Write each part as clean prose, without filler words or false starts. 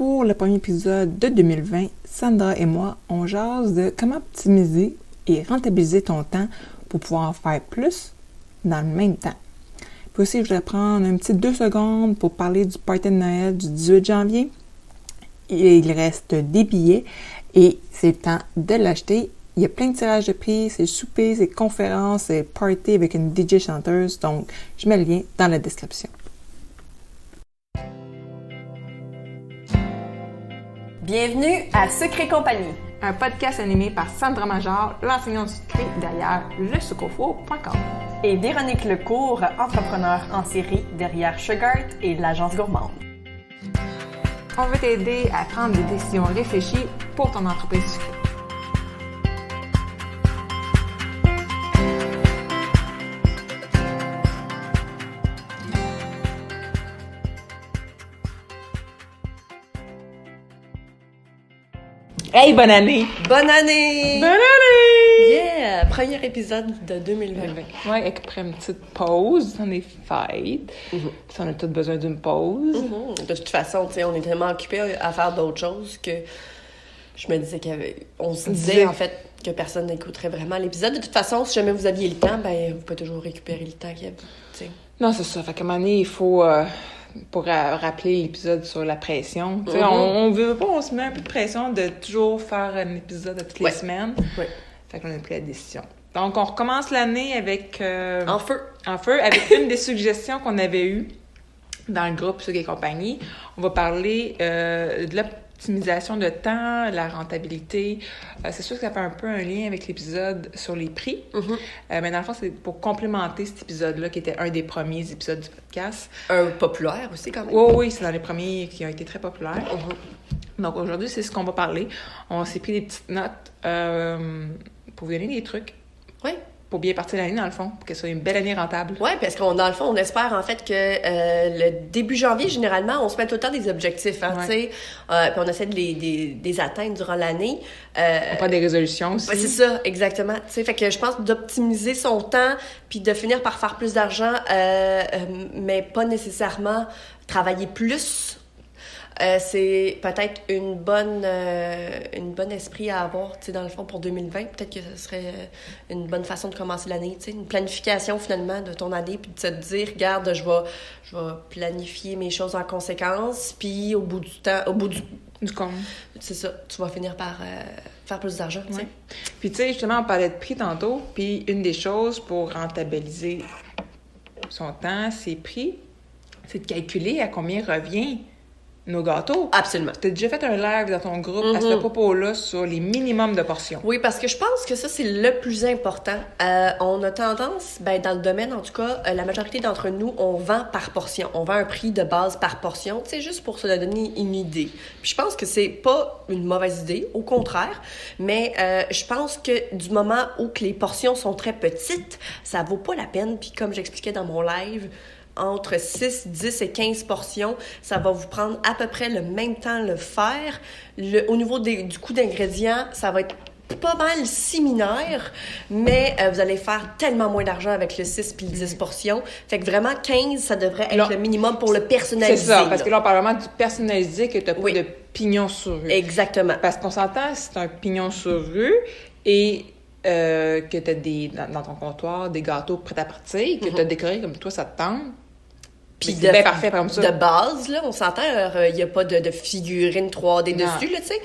Pour le premier épisode de 2020, Sandra et moi, on jase de comment optimiser et rentabiliser ton temps pour pouvoir en faire plus dans le même temps. Puis aussi, je voudrais prendre un petit 2 secondes pour parler du party de Noël du 18 janvier. Il reste des billets et c'est le temps de l'acheter. Il y a plein de tirages de prix, c'est souper, c'est conférences, c'est party avec une DJ chanteuse. Donc, je mets le lien dans la description. Bienvenue à Secret Compagnie, Un podcast animé par Sandra Major, l'enseignante du secret derrière lesucofo.com. et Véronique Lecourt, entrepreneur en série derrière Sugart et l'agence gourmande. On veut t'aider à prendre des décisions réfléchies pour ton entreprise sucrée. Hey, bonne année! Bonne année! Bonne année! Yeah! Premier épisode de 2020. Ouais, après une petite pause, on est fêtes. Puis on a tous besoin d'une pause. De toute façon, tu sais, on est tellement occupés à faire d'autres choses que je me disais qu'on se disait en fait que personne n'écouterait vraiment l'épisode. De toute façon, si jamais vous aviez le temps, ben vous pouvez toujours récupérer le temps qu'il y a. T'sais. Non, c'est ça. Fait qu'à un moment donné, il faut... pour rappeler l'épisode sur la pression. Tu sais, on veut pas, on se met un peu de pression de toujours faire un épisode toutes les semaines. Ouais. Fait qu'on a pris la décision. Donc, on recommence l'année avec... En feu! En feu, avec une des suggestions qu'on avait eues dans le groupe Sucre et compagnie. On va parler de l'optimisation de temps, la rentabilité. C'est sûr que ça fait un peu un lien avec l'épisode sur les prix. Mais dans le fond, c'est pour complémenter cet épisode-là, qui était un des premiers épisodes du podcast. Un populaire aussi, quand même. Oui, c'est dans les premiers qui ont été très populaires. Donc aujourd'hui, c'est ce qu'on va parler. On s'est pris des petites notes pour vous donner des trucs. Oui. Pour bien partir l'année, dans le fond, pour que ce soit une belle année rentable. Oui, parce qu'on dans le fond, on espère en fait que le début janvier, généralement, on se met tout le temps des objectifs, hein, tu sais, puis on essaie de les atteindre durant l'année. On prend des résolutions aussi. Ouais, c'est ça, exactement. Tu sais, fait que je pense d'optimiser son temps, puis de finir par faire plus d'argent, mais pas nécessairement travailler plus. C'est peut-être une bonne esprit à avoir, tu sais, dans le fond, pour 2020. Peut-être que ce serait une bonne façon de commencer l'année, tu sais, une planification, finalement, de ton année, puis de te dire, regarde, je vais planifier mes choses en conséquence, puis au bout du compte. C'est ça, tu vas finir par faire plus d'argent, tu sais. Puis, tu sais, justement, on parlait de prix tantôt, puis une des choses pour rentabiliser son temps, ses prix, c'est de calculer à combien revient nos gâteaux. Absolument. Tu as déjà fait un live dans ton groupe à ce propos-là sur les minimums de portions. Oui, parce que je pense que ça, c'est le plus important. On a tendance, dans le domaine, en tout cas, la majorité d'entre nous, on vend par portion. On vend un prix de base par portion, tu sais, juste pour se donner une idée. Puis je pense que c'est pas une mauvaise idée, au contraire, mais je pense que du moment où que les portions sont très petites, ça vaut pas la peine. Puis comme j'expliquais dans mon live, entre 6, 10 et 15 portions, ça va vous prendre à peu près le même temps le faire. Au niveau du coût d'ingrédients, ça va être pas mal similaire, mais vous allez faire tellement moins d'argent avec le 6 puis le 10 portions. Fait que vraiment, 15, ça devrait être le minimum pour le personnaliser. C'est ça, parce que là, on parle vraiment du personnalisé, que tu n'as pas de pignon sur rue. Exactement. Parce qu'on s'entend, c'est un pignon sur rue et que tu as dans ton comptoir des gâteaux prêts à partir, que tu as décoré comme toi, ça te tente. Puis c'est bien parfait comme ça. De base, là, on s'entend, il n'y a pas de figurine 3D dessus, là, tu sais.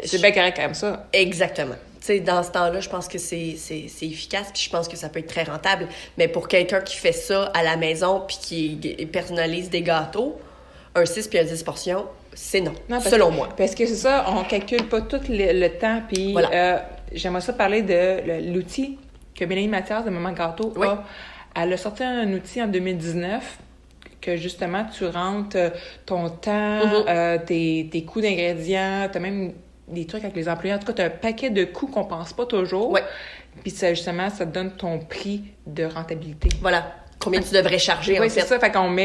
C'est bien correct comme ça. Exactement. Tu sais, dans ce temps-là, je pense que c'est efficace, puis je pense que ça peut être très rentable. Mais pour quelqu'un qui fait ça à la maison, puis qui personnalise des gâteaux, un 6 puis un 10 portions, c'est non selon moi. Parce que c'est ça, on calcule pas tout le temps, puis j'aimerais ça parler de l'outil que Mélanie Mathias de Maman Gâteau a. Elle a sorti un outil en 2019 que, justement, tu rentres ton temps, tes coûts d'ingrédients, tu as même des trucs avec les employés. En tout cas, tu as un paquet de coûts qu'on pense pas toujours. Puis, ça, justement, ça te donne ton prix de rentabilité. Voilà. Combien tu devrais charger, en fait. Oui, c'est ça. Fait qu'on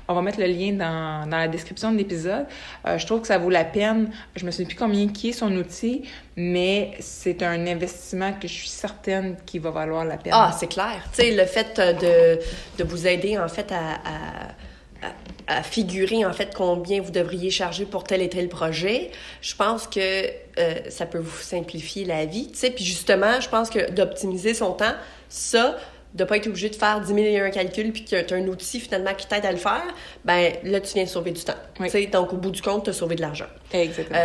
on va mettre le lien dans la description de l'épisode. Je trouve que ça vaut la peine. Je me souviens plus combien qui est son outil, mais c'est un investissement que je suis certaine qu'il va valoir la peine. Ah, c'est clair. Tu sais, le fait de vous aider, en fait, figurer, en fait, combien vous devriez charger pour tel et tel projet, je pense que ça peut vous simplifier la vie, tu sais. Puis justement, je pense que d'optimiser son temps, ça, de pas être obligé de faire 10 000 et un calculs puis que tu as un outil, finalement, qui t'aide à le faire, ben là, tu viens de sauver du temps. Oui. Tu sais, donc, au bout du compte, tu as sauvé de l'argent. Exactement.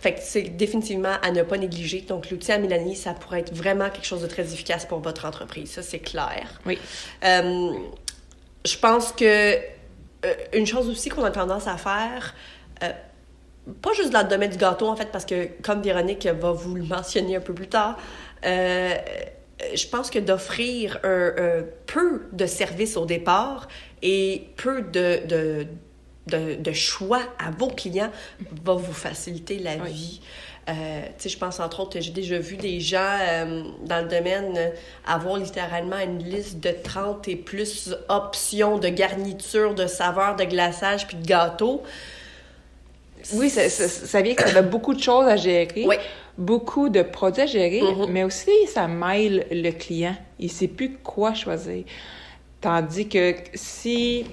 Fait que c'est définitivement à ne pas négliger. Donc, l'outil à Mélanie, ça pourrait être vraiment quelque chose de très efficace pour votre entreprise. Ça, c'est clair. Oui. Je pense que une chose aussi qu'on a tendance à faire, pas juste dans le domaine du gâteau, en fait, parce que, comme Véronique va vous le mentionner un peu plus tard, je pense que d'offrir un peu de service au départ et peu de choix à vos clients va vous faciliter la vie. Tu sais, je pense, entre autres, j'ai déjà vu des gens dans le domaine avoir littéralement une liste de 30 et plus options de garniture, de saveurs, de glaçage puis de gâteaux. Oui, ça vient que ça avait beaucoup de choses à gérer, Oui. beaucoup de produits à gérer, mais aussi ça mêle le client. Il ne sait plus quoi choisir. Tandis que si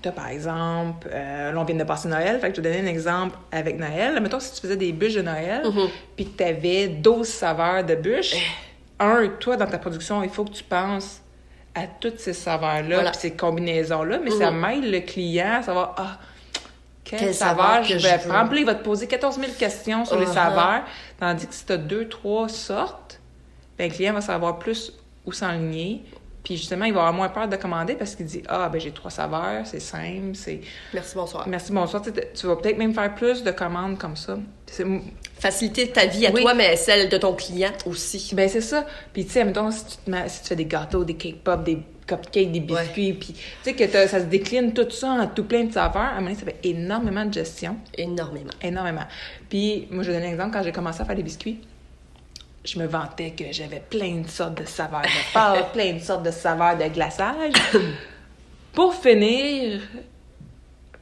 tu as, par exemple, là, on vient de passer Noël, fait que je vais te donner un exemple avec Noël. Mettons, si tu faisais des bûches de Noël, puis que tu avais 12 saveurs de bûches, toi, dans ta production, il faut que tu penses à toutes ces saveurs-là, puis ces combinaisons-là, mais ça mêle le client à savoir, quelle saveur je vais prendre. Puis là, il va te poser 14 000 questions sur les saveurs, tandis que si tu as 2-3 sortes, ben, le client va savoir plus où s'enligner. Puis justement, il va avoir moins peur de commander parce qu'il dit j'ai 3 saveurs, c'est simple, c'est... Merci, bonsoir. Merci, bonsoir. Tu vas peut-être même faire plus de commandes comme ça. Faciliter ta vie à toi, mais celle de ton client aussi. Ben c'est ça. Puis tu sais, admettons, si tu fais des gâteaux, des cake pops, des cupcakes, des biscuits, puis tu sais que ça se décline tout ça en tout plein de saveurs, à un moment donné, ça fait énormément de gestion. Énormément. Puis moi, je vais donner un exemple. Quand j'ai commencé à faire des biscuits, je me vantais que j'avais plein de sortes de saveurs de pâte, plein de sortes de saveurs de glaçage. Pour finir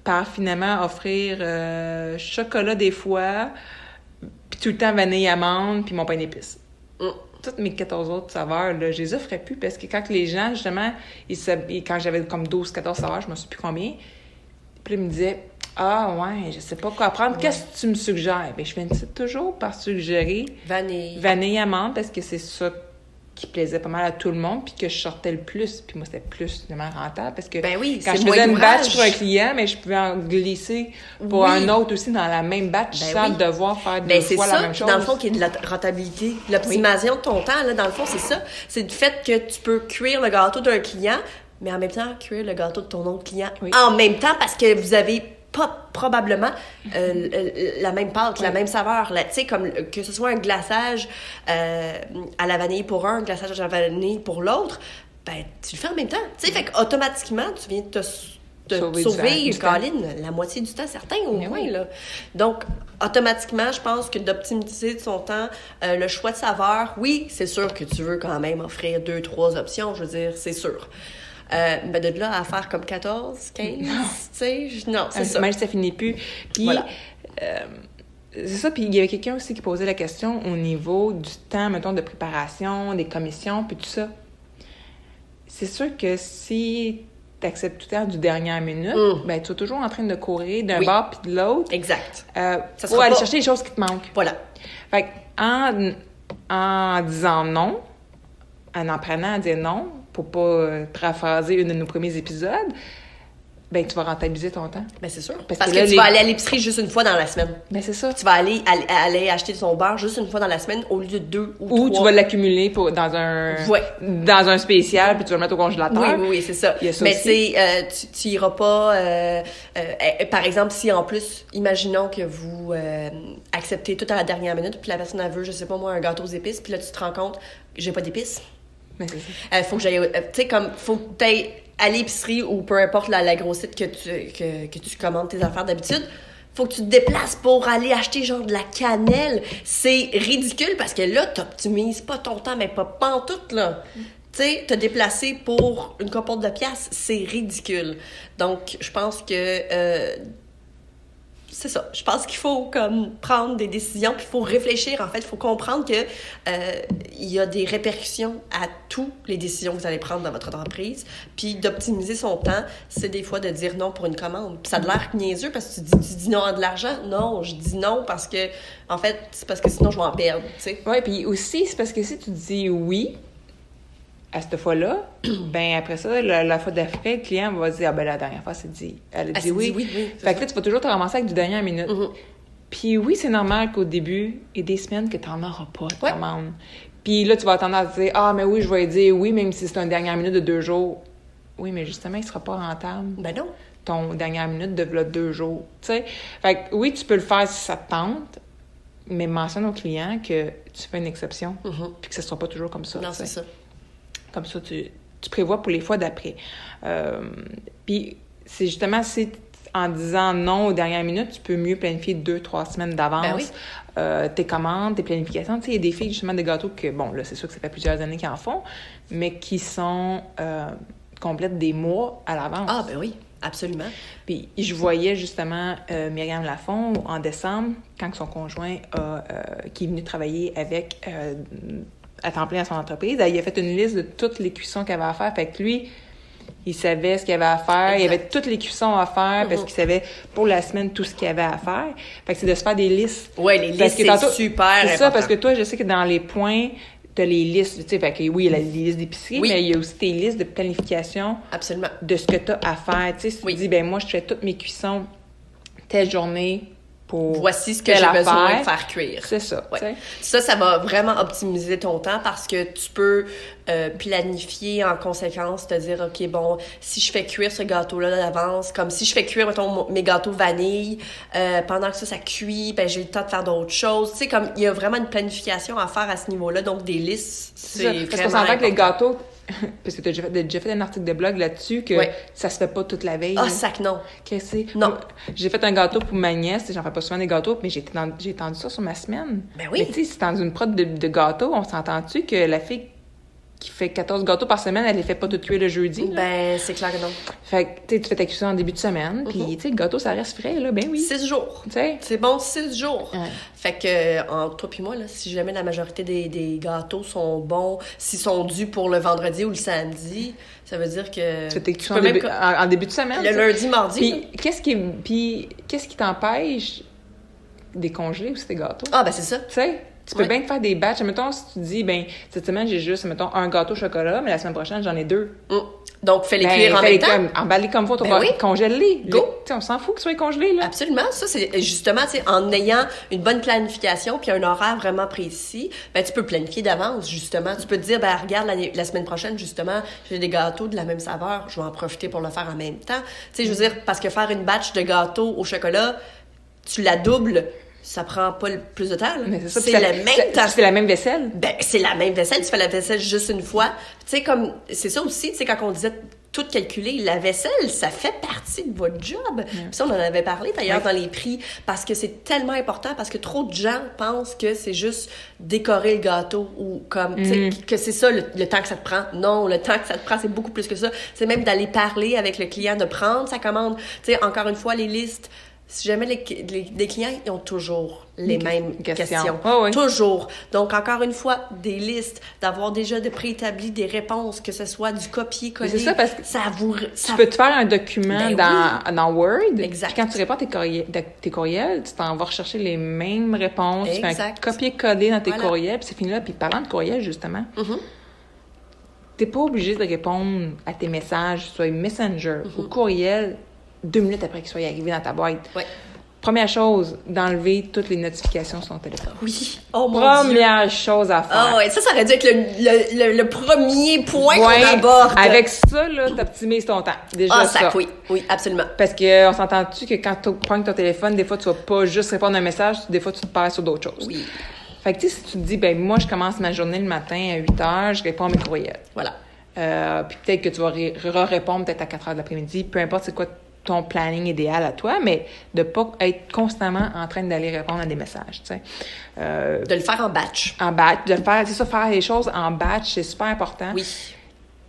par finalement offrir chocolat des fois, puis tout le temps vanille amande, puis mon pain d'épices. Toutes mes 14 autres saveurs, là, je les offrais plus parce que quand les gens, justement, quand j'avais comme 12-14 saveurs, je ne me souviens plus combien, puis ils me disaient je sais pas quoi prendre. Qu'est-ce que tu me suggères? Bien, je finissais toujours par suggérer vanille amande parce que c'est ça qui plaisait pas mal à tout le monde puis que je sortais le plus. Puis moi, c'était plus vraiment rentable parce que quand je faisais une batch pour un client, mais je pouvais en glisser pour un autre aussi dans la même batch sans devoir faire deux fois la même chose. Dans le fond, qui est de la rentabilité. L'optimisation de ton temps, là, dans le fond, c'est ça. C'est le fait que tu peux cuire le gâteau d'un client, mais en même temps, cuire le gâteau de ton autre client en même temps parce que vous avez pas probablement la même pâte, la même saveur. Tu sais, comme que ce soit un glaçage à la vanille pour un glaçage à la vanille pour l'autre, ben tu le fais en même temps. Tu sais, fait qu'automatiquement, tu viens de te sauver, Caroline, la moitié du temps, certains au moins. Là. Donc, automatiquement, je pense que d'optimiser de son temps, le choix de saveur, oui, c'est sûr que tu veux quand même offrir 2-3 options, je veux dire, c'est sûr. Ben de là à faire comme 14, 15, tu sais, non, c'est ça. Même si ça finit plus. Puis, c'est ça, puis il y avait quelqu'un aussi qui posait la question au niveau du temps, mettons, de préparation, des commissions, puis tout ça. C'est sûr que si tu acceptes tout le temps du dernière minute, ben tu es toujours en train de courir d'un bord puis de l'autre. Exact. Pour aller chercher les choses qui te manquent. Voilà. Fait en disant non, en apprenant à dire non, pour pas paraphraser une de nos premiers épisodes, ben tu vas rentabiliser ton temps. Ben c'est sûr. Parce que tu vas aller à l'épicerie juste une fois dans la semaine. Ben c'est ça. Tu vas aller acheter ton beurre juste une fois dans la semaine au lieu de 2 ou 3. Ou tu vas l'accumuler dans un spécial puis tu vas le mettre au congélateur. Oui, c'est ça. Il y a ça mais aussi. tu iras pas... par exemple, si en plus, imaginons que vous acceptez tout à la dernière minute puis la personne elle veut, je sais pas moi, un gâteau aux épices puis là tu te rends compte, j'ai pas d'épices. Ben c'est ça. Faut que j'aille... tu sais, comme, faut que t'ailles à l'épicerie ou peu importe la grosse site que tu commandes tes affaires d'habitude, faut que tu te déplaces pour aller acheter genre de la cannelle. C'est ridicule parce que là, t'optimises pas ton temps, mais pas pantoute, là. Tu sais, te déplacer pour une copote de pièces, c'est ridicule. Donc, je pense que c'est ça. Je pense qu'il faut comme prendre des décisions, puis il faut réfléchir. En fait, il faut comprendre que il y a des répercussions à toutes les décisions que vous allez prendre dans votre entreprise. Puis d'optimiser son temps, c'est des fois de dire non pour une commande. Puis ça a l'air niaiseux parce que tu dis non à de l'argent. Non, je dis non parce que, en fait, c'est parce que sinon je vais en perdre, tu sais. Oui, puis aussi, c'est parce que si tu dis oui à cette fois-là, ben après ça, la fois d'après, le client va dire, ah ben la dernière fois, elle a dit oui. Oui, fait que là, tu vas toujours te ramasser avec du dernière minute. Mm-hmm. Puis oui, c'est normal qu'au début, il y ait des semaines que tu n'en auras pas de Ouais. commande. Puis là, tu vas attendre à te dire, ah mais oui, je vais dire oui, même si c'est une dernière minute de 2 jours. Oui, mais justement, il ne sera pas rentable. Ben non. Ton dernière minute de 2 jours. Tu sais? Fait que oui, tu peux le faire si ça te tente, mais mentionne au client que tu fais une exception, puis que ce ne sera pas toujours comme ça. Non, t'sais. c'est ça. Comme ça, tu prévois pour les fois d'après. Puis, c'est justement, en disant non aux dernières minutes, tu peux mieux planifier 2-3 semaines d'avance tes commandes, tes planifications. Tu sais, il y a des filles, justement, de gâteaux que, bon, là, c'est sûr que ça fait plusieurs années qu'ils en font, mais qui sont complètes des mois à l'avance. Ah, ben oui, absolument. Puis, je voyais, justement, Myriam Lafont, en décembre, quand son conjoint qui est venu travailler avec... à temps plein à son entreprise. Il a fait une liste de toutes les cuissons qu'il avait à faire. Fait que lui, il savait ce qu'il avait à faire. Exact. Il avait toutes les cuissons à faire parce qu'il savait pour la semaine tout ce qu'il avait à faire. Fait que c'est de se faire des listes. Oui, les listes, c'est super important. C'est ça, parce que toi, je sais que dans les points, tu as les listes. Tu sais, fait que oui, il y a les listes d'épicerie, mais il y a aussi tes listes de planification. Absolument. De ce que tu as à faire. Tu sais, si tu dis, ben moi, je fais toutes mes cuissons telle journée. Voici ce que j'ai besoin de faire cuire. C'est ça. Ouais. Ça va vraiment optimiser ton temps parce que tu peux planifier en conséquence, te dire, OK, bon, si je fais cuire ce gâteau-là d'avance, comme si je fais cuire, mettons, mes gâteaux vanille, pendant que ça cuit, ben j'ai le temps de faire d'autres choses. Tu sais, comme il y a vraiment une planification à faire à ce niveau-là, donc des listes, c'est vraiment parce qu'on s'entend que les gâteaux... Parce que tu as déjà fait un article de blog là-dessus que ça se fait pas toute la veille. Ah, sac non. Qu'est-ce que c'est? Non. J'ai fait un gâteau pour ma nièce. J'en fais pas souvent des gâteaux, mais j'ai tendu ça sur ma semaine. Ben oui. Mais tu sais, si dans une prod de gâteaux, on s'entend-tu que la fille qui fait 14 gâteaux par semaine, elle les fait pas toutes cuire le jeudi? Ben, c'est clair que non. Fait que, tu fais ta cuisson en début de semaine, puis, tu sais, le gâteau, ça reste frais, là, ben oui. 6 jours. Tu sais? C'est bon, 6 jours. Ouais. Fait que, entre toi puis moi, là, si jamais la majorité des gâteaux sont bons, s'ils sont dus pour le vendredi ou le samedi, ça veut dire que... Tu fais tes cuissons en début de semaine. Le lundi, mardi. Puis, qu'est-ce qui t'empêche des congelés aussi, tes gâteaux? Ah, ben c'est ça. Tu sais? Tu peux bien te faire des batchs. Mettons, si tu dis, ben cette semaine, j'ai juste, mettons, un gâteau au chocolat, mais la semaine prochaine, j'en ai 2. Donc, fais-les cuire en même temps. Emballer comme faut, congèle-les. On s'en fout qu'ils soient congelés, là. Absolument. Ça, c'est justement, tu sais, en ayant une bonne planification puis un horaire vraiment précis, ben tu peux planifier d'avance, justement. Tu peux te dire, ben regarde, la semaine prochaine, justement, j'ai des gâteaux de la même saveur, je vais en profiter pour le faire en même temps. Tu sais, je veux dire, parce que faire une batch de gâteaux au chocolat, tu la doubles, ça prend pas plus de temps, là. Mais c'est ça, c'est le même temps. C'est la même vaisselle. Ben, c'est la même vaisselle. Tu fais la vaisselle juste une fois. Tu sais, comme, c'est ça aussi, tu sais, quand on disait tout calculer, la vaisselle, ça fait partie de votre job. Puis ça, on en avait parlé d'ailleurs dans les prix, parce que c'est tellement important, parce que trop de gens pensent que c'est juste décorer le gâteau ou comme, tu sais, que c'est ça le temps que ça te prend. Non, le temps que ça te prend, c'est beaucoup plus que ça. C'est même d'aller parler avec le client, de prendre sa commande. Tu sais, encore une fois, les listes. Si jamais les clients, ils ont toujours les mêmes questions. Oh, oui. Toujours. Donc, encore une fois, des listes, d'avoir déjà de préétabli des réponses, que ce soit du copier-coller. C'est ça, parce que tu peux te faire un document dans Word. Exact. Puis quand tu réponds tes courriels, tu t'en vas rechercher les mêmes réponses. Exact. Tu fais un copier-coller dans tes courriels, puis c'est fini là. Puis parlant de courriel, justement, t'es pas obligé de répondre à tes messages, soit Messenger ou courriel, 2 minutes après qu'ils soient arrivés dans ta boîte. Ouais. Première chose, d'enlever toutes les notifications sur ton téléphone. Oui. Oh mon Dieu. Première chose à faire. Ah ouais, ça aurait dû être le premier point qu'on aborde. Avec ça, là, t'optimises ton temps. Déjà ça. Oui, absolument. Parce qu'on s'entend-tu que quand tu prends ton téléphone, des fois, tu vas pas juste répondre à un message, des fois, tu te perds sur d'autres choses. Oui. Fait que, tu sais, si tu te dis, ben moi, je commence ma journée le matin à 8 heures, je réponds à mes courriels. Voilà. Puis peut-être que tu vas répondre peut-être à 4 heures de l'après-midi, peu importe c'est quoi ton planning idéal à toi, mais de pas être constamment en train d'aller répondre à des messages, tu sais. De le faire en batch. En batch, faire les choses en batch, c'est super important. Oui.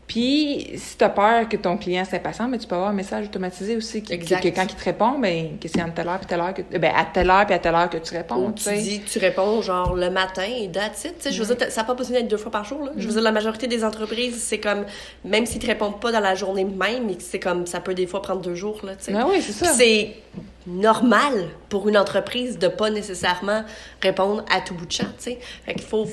Puis, si tu as peur que ton client soit impatient, mais tu peux avoir un message automatisé aussi que quand il te répond, ben que c'est à telle heure puis telle heure à telle heure puis à telle heure que tu réponds. Tu dis que tu réponds genre le matin et that's it. Je veux dire, ça n'a pas besoin d'être 2 fois par jour. Là. Je veux dire, la majorité des entreprises, c'est comme, même s'ils te répondent pas dans la journée même, c'est comme, ça peut des fois prendre 2 jours. Là, oui, c'est ça. Puis c'est normal pour une entreprise de pas nécessairement répondre à tout bout de champ, tu sais. Fait qu'il faut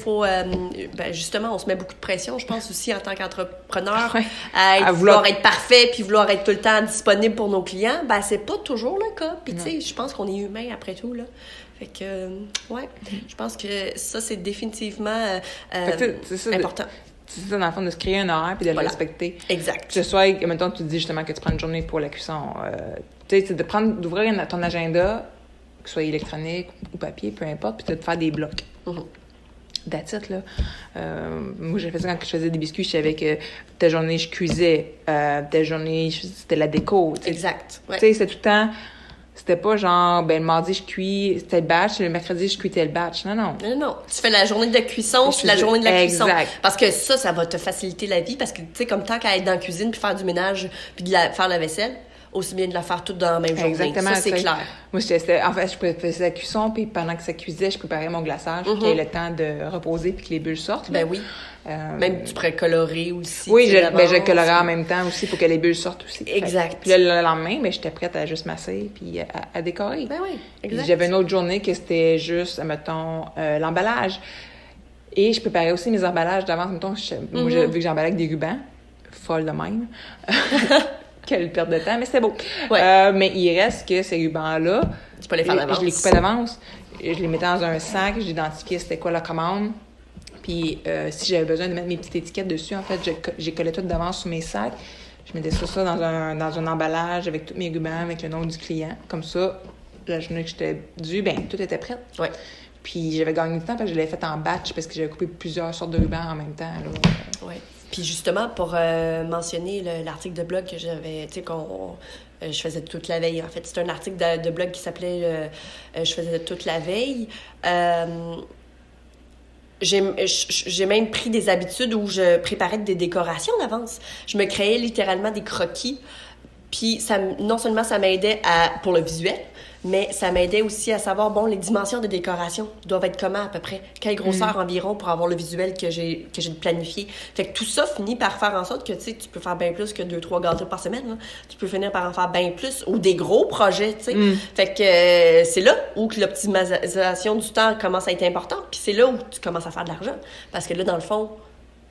justement, on se met beaucoup de pression, je pense aussi en tant qu'entrepreneur, à vouloir être parfait puis vouloir être tout le temps disponible pour nos clients. Ben c'est pas toujours le cas. Puis tu sais, je pense qu'on est humain après tout là. Fait que je pense que ça c'est définitivement important. C'est ça, dans le fond, de se créer un horaire puis de le respecter. Exact. Que ce soit, mettons, tu dis justement que tu prends une journée pour la cuisson. Tu sais, d'ouvrir ton agenda, que ce soit électronique ou papier, peu importe, puis de te faire des blocs. That's it, là. Moi, j'ai fait ça quand je faisais des biscuits. Je savais que telle journée, je cuisais. Telle journée, c'était la déco. T'sais. Exact. Tu sais, c'était tout le temps... C'était pas genre, le mardi, je cuis tel batch, le mercredi, je cuis tel batch. Non. Tu fais la journée de cuisson, puis la journée de la cuisson. Exact. Parce que ça va te faciliter la vie. Parce que, tu sais, comme tant qu'à être dans la cuisine, puis faire du ménage, puis faire la vaisselle, aussi bien de la faire toute dans la même journée. Exactement. Ça, c'est clair. Moi, en fait, je faisais la cuisson, puis pendant que ça cuisait, je préparais mon glaçage, pour qu'il y ait le temps de reposer, puis que les bulles sortent. Ben oui. Même tu pourrais colorer aussi. Oui, je colorais en même temps aussi pour que les bulles sortent aussi. Exact. Puis le lendemain, j'étais prête à juste masser puis à décorer. Ben oui, exact. Puis j'avais une autre journée que c'était juste, mettons, l'emballage. Et je préparais aussi mes emballages d'avance. Mettons, moi, vu que j'emballais avec des rubans, folle de même. Quelle perte de temps, mais c'était beau. Ouais. Mais il reste que ces rubans-là, tu peux les faire d'avance. Je les coupais d'avance. Je les mettais dans un sac, j'identifiais c'était quoi la commande. Puis si j'avais besoin de mettre mes petites étiquettes dessus, en fait, j'ai collé tout d'avance sur mes sacs. Je mettais ça dans un emballage avec tous mes rubans, avec le nom du client. Comme ça, la journée que j'étais due, tout était prêt. Ouais. Puis j'avais gagné du temps parce que je l'avais fait en batch parce que j'avais coupé plusieurs sortes de rubans en même temps. Oui. Puis justement, pour mentionner l'article de blog que j'avais, tu sais, je faisais toute la veille. En fait, c'est un article de blog qui s'appelait Je faisais toute la veille. J'ai même pris des habitudes où je préparais des décorations d'avance. Je me créais littéralement des croquis. Puis non seulement ça m'aidait pour le visuel, mais ça m'aidait aussi à savoir, les dimensions de décoration doivent être comment à peu près? Quelle grosseur environ pour avoir le visuel que j'ai planifié? Fait que tout ça finit par faire en sorte que, tu peux faire bien plus que 2-3 gâteaux par semaine. Là. Tu peux finir par en faire bien plus ou des gros projets, tu sais. Fait que c'est là où l'optimisation du temps commence à être importante. Puis c'est là où tu commences à faire de l'argent. Parce que là, dans le fond,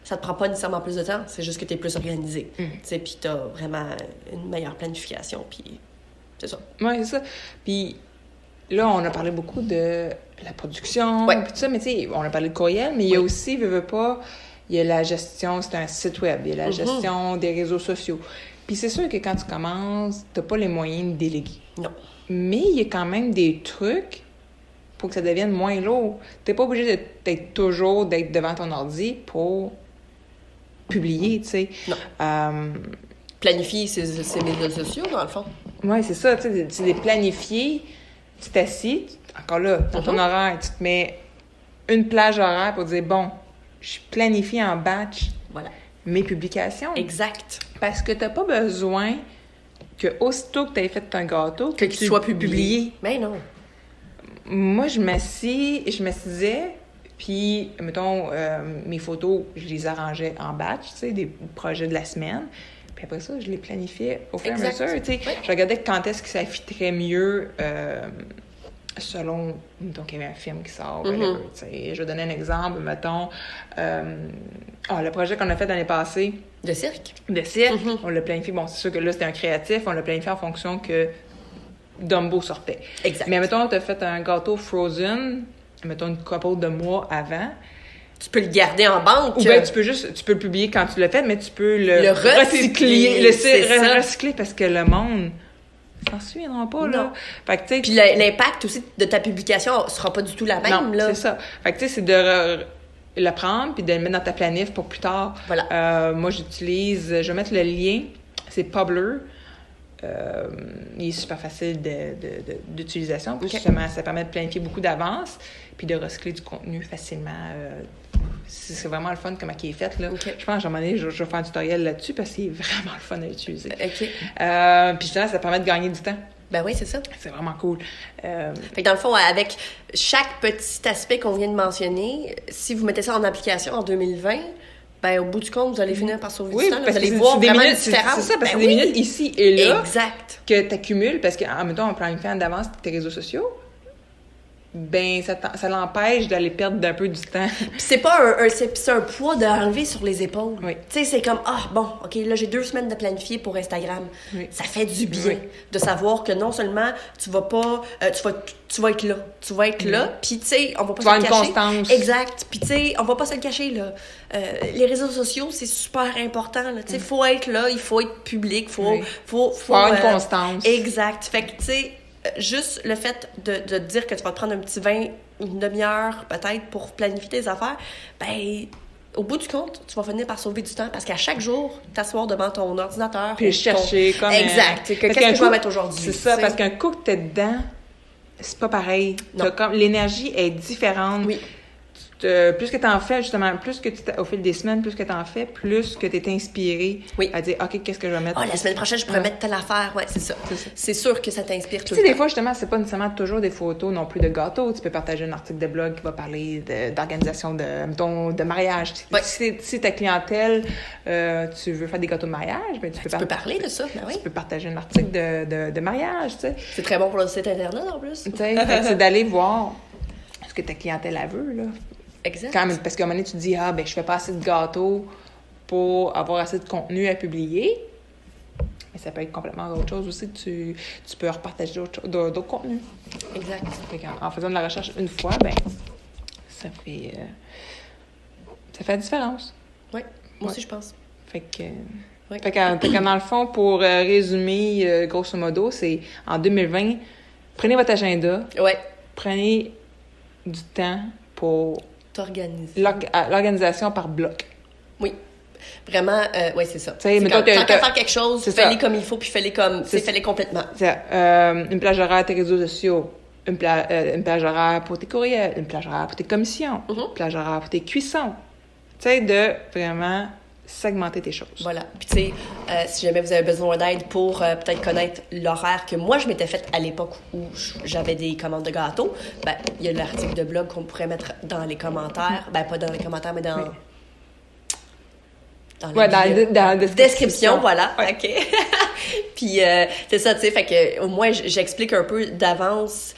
ça te prend pas nécessairement plus de temps, c'est juste que tu es plus organisé. Tu sais, puis tu as vraiment une meilleure planification, puis c'est ça. Oui, c'est ça. Puis là, on a parlé beaucoup de la production, puis tout ça, mais tu sais, on a parlé de courriel, mais il y a aussi, veux pas, il y a la gestion, c'est un site web, il y a la gestion des réseaux sociaux. Puis c'est sûr que quand tu commences, t'as pas les moyens de déléguer. Non. Mais il y a quand même des trucs pour que ça devienne moins lourd. T'es pas obligé d'être devant ton ordi pour publier, tu sais. Non. Planifier ses médias sociaux, dans le fond. Oui, c'est ça, tu sais, c'est des planifier, tu t'assis, encore là, dans ton horaire, tu te mets une plage horaire pour dire, bon, je planifie en batch mes publications. Exact. Parce que t'as pas besoin que aussitôt que tu aies fait ton gâteau, que tu sois publié. Mais non. Moi, je m'assisais, puis, mettons, mes photos, je les arrangeais en batch, tu sais, des projets de la semaine. Puis après ça, je les planifiais au fur et à mesure, tu sais. Je regardais quand est-ce que ça fitterait mieux selon, mettons, qu'il y avait un film qui sort, whatever, tu sais. Je vais donner un exemple, mettons, le projet qu'on a fait l'année passée. De cirque. On l'a planifié, bon, c'est sûr que là, c'était un créatif, on l'a planifié en fonction que Dumbo sortait. Exact. Mais mettons, tu as fait un gâteau Frozen, mettons une couple de mois avant. Tu peux le garder en banque. Ou bien tu peux le publier quand tu l'as fait, mais tu peux le recycler. Recycler parce que le monde s'en souviendra pas, là. Fait que, tu sais. Puis l'impact aussi de ta publication sera pas du tout la même, non, là. C'est ça. Fait que, tu sais, c'est de le prendre puis de le mettre dans ta planif pour plus tard. Voilà. Moi, je vais mettre le lien. C'est Publer. il est super facile d'utilisation. Puis justement, ça permet de planifier beaucoup d'avance puis de recycler du contenu facilement. C'est vraiment le fun comment il est fait. Là. Je pense qu'à un moment donné, je vais faire un tutoriel là-dessus parce que c'est vraiment le fun à utiliser. Puis justement, ça permet de gagner du temps. Ben oui, c'est ça. C'est vraiment cool. Fait que dans le fond, avec chaque petit aspect qu'on vient de mentionner, si vous mettez ça en application en 2020, ben au bout du compte, vous allez finir par sauver du temps. Vous allez voir vraiment une différence. C'est ça, parce que c'est des minutes ici et là exact. Que tu accumules, parce qu'en même temps, en planifiant d'avance tes réseaux sociaux, ben ça l'empêche d'aller perdre d'un peu du temps. Puis c'est pas c'est un poids d'enlever sur les épaules. Oui. Tu sais, c'est comme bon, OK, là j'ai 2 semaines de planifier pour Instagram. Oui. Ça fait du bien de savoir que non seulement tu vas pas tu vas être là. Tu vas être là, puis tu sais, on va pas se le cacher. Une constance. Exact. Puis tu sais, on va pas se le cacher là. Les réseaux sociaux, c'est super important là, tu sais, faut être là, il faut être public, faut avoir une constance. Exact. Fait que tu sais, juste le fait de dire que tu vas te prendre un petit 20, une demi-heure peut-être pour planifier tes affaires, ben au bout du compte, tu vas finir par sauver du temps parce qu'à chaque jour, t'asseoir devant ton ordinateur. Puis chercher comme... Exact. Qu'est-ce que je vais mettre aujourd'hui? C'est ça, parce qu'un coup que t'es dedans, c'est pas pareil. Comme, l'énergie est différente. Oui. Plus que tu en fais, justement, au fil des semaines, plus que tu en fais, plus que tu es inspiré à dire, OK, qu'est-ce que je vais mettre? La semaine prochaine, je pourrais mettre telle affaire. Ouais, c'est ça. C'est sûr que ça t'inspire tout le temps. Des fois, justement, c'est pas nécessairement toujours des photos non plus de gâteaux. Tu peux partager un article de blog qui va parler d'organisation de mariage. Ouais. Si ta clientèle, tu veux faire des gâteaux de mariage, ben, tu peux parler de ça. Ben oui. Tu peux partager un article de mariage, tu sais. C'est très bon pour le site Internet, en plus. Tu sais, c'est d'aller voir ce que ta clientèle a veut, là. Exact. Parce qu'à un moment donné, tu te dis, je fais pas assez de gâteaux pour avoir assez de contenu à publier. Mais ça peut être complètement autre chose aussi. Tu peux repartager d'autres contenus. Exact. En faisant de la recherche une fois, ça fait la différence. Oui, moi aussi, je pense. Fait que dans le fond, pour résumer, grosso modo, c'est en 2020, prenez votre agenda. Ouais. Prenez du temps pour t'organiser. L'organisation par bloc. Oui. Vraiment, oui, c'est ça. Quand tu as faire quelque chose, fais-les comme il faut, puis fais-les complètement. Une plage horaire à tes réseaux sociaux, une plage horaire pour tes courriels, une plage horaire pour tes commissions, une plage horaire pour tes cuissons. Tu sais, de vraiment segmenter tes choses. Voilà. Puis tu sais, si jamais vous avez besoin d'aide pour peut-être connaître l'horaire que moi je m'étais faite à l'époque où j'avais des commandes de gâteaux, il y a l'article de blog qu'on pourrait mettre dans les commentaires. Pas dans les commentaires, mais dans la description, voilà. Ouais. OK. Puis c'est ça, tu sais, fait que au moins j'explique un peu d'avance.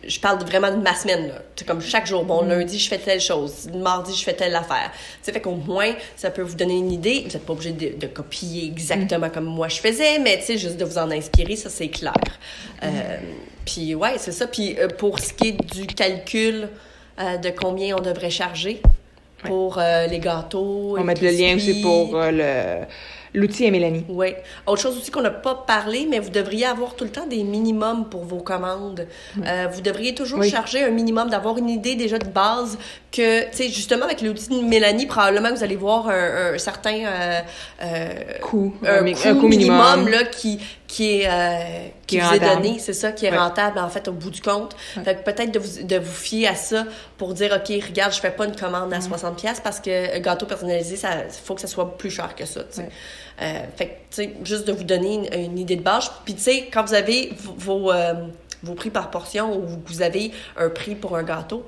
Je parle vraiment de ma semaine, là. C'est comme chaque jour. Bon, lundi, je fais telle chose. Mardi, je fais telle affaire. Tu sais, fait qu'au moins, ça peut vous donner une idée. Vous n'êtes pas obligé de copier exactement comme moi je faisais, mais tu sais, juste de vous en inspirer, ça, c'est clair. Puis, ouais, c'est ça. Puis, pour ce qui est du calcul de combien on devrait charger pour les gâteaux... On va mettre le lien aussi pour l'outil à Mélanie. Oui. Autre chose aussi qu'on n'a pas parlé, mais vous devriez avoir tout le temps des minimums pour vos commandes. Oui. Vous devriez toujours charger un minimum, d'avoir une idée déjà de base que, tu sais, justement, avec l'outil de Mélanie, probablement que vous allez voir un certain coût. Un coût minimum là, qui vous est donné, c'est ça, qui est rentable, en fait, au bout du compte. Fait que peut-être de vous fier à ça pour dire, OK, regarde, je fais pas une commande à 60$ parce que un gâteau personnalisé, il faut que ça soit plus cher que ça, tu sais. Fait que, tu sais, juste de vous donner une idée de base. Puis, tu sais, quand vous avez vos prix par portion ou vous avez un prix pour un gâteau,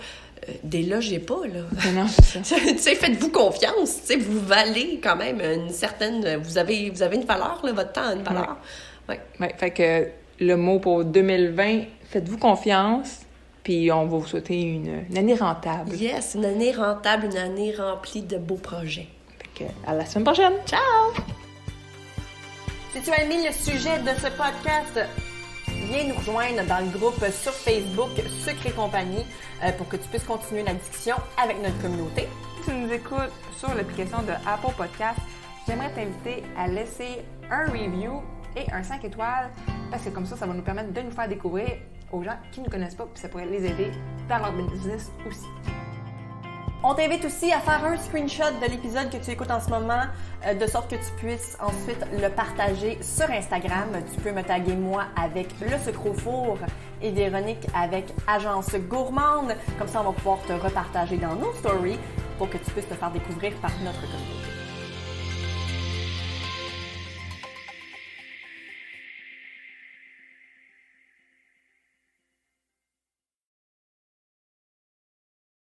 délogez pas, là. Non, c'est ça. Tu sais, faites-vous confiance. Tu sais, vous valez quand même une certaine... Vous avez une valeur, là, votre temps a une valeur. Ouais, fait que le mot pour 2020, faites-vous confiance, puis on va vous souhaiter une année rentable. Yes, une année rentable, une année remplie de beaux projets. Fait que à la semaine prochaine. Ciao! Si tu as aimé le sujet de ce podcast, viens nous rejoindre dans le groupe sur Facebook Sucre et compagnie pour que tu puisses continuer la discussion avec notre communauté. Si tu nous écoutes sur l'application de Apple Podcast, j'aimerais t'inviter à laisser un review et un 5 étoiles, parce que comme ça va nous permettre de nous faire découvrir aux gens qui ne nous connaissent pas, puis ça pourrait les aider dans leur business aussi. On t'invite aussi à faire un screenshot de l'épisode que tu écoutes en ce moment, de sorte que tu puisses ensuite le partager sur Instagram. Tu peux me taguer moi avec Le Sucre au Four et Véronique avec Agence Gourmande. Comme ça, on va pouvoir te repartager dans nos stories pour que tu puisses te faire découvrir par notre communauté.